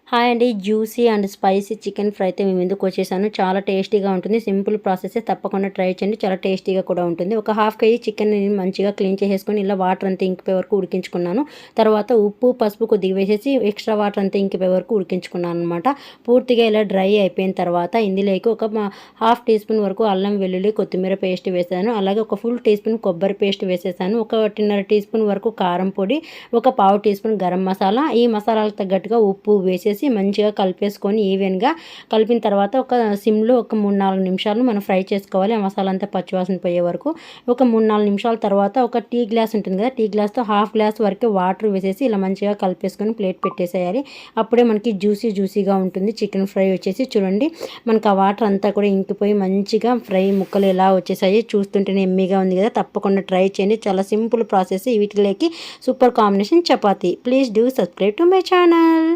Hi అండి. Juicy and spicy chicken fry అయితే మేము ఎందుకు వచ్చేసాను. చాలా టేస్టీగా ఉంటుంది. సింపుల్ ప్రాసెస్, తప్పకుండా ట్రై చేయండి. చాలా టేస్టీగా కూడా ఉంటుంది. ఒక హాఫ్ కేజీ చికెన్ మంచిగా క్లీన్ చేసేసుకొని ఇలా వాటర్ అంతా ఇంకిపోయే వరకు ఉడికించుకున్నాను. తర్వాత ఉప్పు పసుపు కొద్దిగా వేసేసి ఎక్స్ట్రా వాటర్ అంతా ఇంకిపోయే వరకు ఉడికించుకున్నాను అనమాట. పూర్తిగా ఇలా డ్రై అయిపోయిన తర్వాత ఇందులోకి ఒక హాఫ్ టీ స్పూన్ వరకు అల్లం వెల్లుల్లి కొత్తిమీర పేస్ట్ వేసాను. అలాగే ఒక ఫుల్ టీ స్పూన్ కొబ్బరి పేస్ట్ వేసేసాను. 1.5 టీ స్పూన్ వరకు కారం పొడి, ఒక పావు టీ స్పూన్ గరం మసాలా, ఈ మసాలాలకు తగ్గట్టుగా ఉప్పు వేసేసి మంచిగా కలిపేసుకొని ఈవెన్గా కలిపిన తర్వాత ఒక సిమ్లో ఒక 3-4 నిమిషాలు మనం ఫ్రై చేసుకోవాలి. ఆ మసాలా అంతా పచ్చివాసన పోయే వరకు ఒక 3-4 నిమిషాల తర్వాత ఒక టీ గ్లాస్ ఉంటుంది కదా, టీ గ్లాస్తో హాఫ్ గ్లాస్ వరకు వాటర్ వేసేసి ఇలా మంచిగా కలిపేసుకొని ప్లేట్ పెట్టేసేయాలి. అప్పుడే మనకి జ్యూసీగా ఉంటుంది చికెన్ ఫ్రై వచ్చేసి. చూడండి, మనకు ఆ వాటర్ అంతా కూడా ఇంకిపోయి మంచిగా ఫ్రై ముక్కలు ఎలా వచ్చేసాయి. చూస్తుంటేనే ఎమ్మీగా ఉంది కదా, తప్పకుండా ట్రై చేయండి. చాలా సింపుల్ ప్రాసెస్. వీటిలోకి super combination chapati. Please do subscribe to my channel.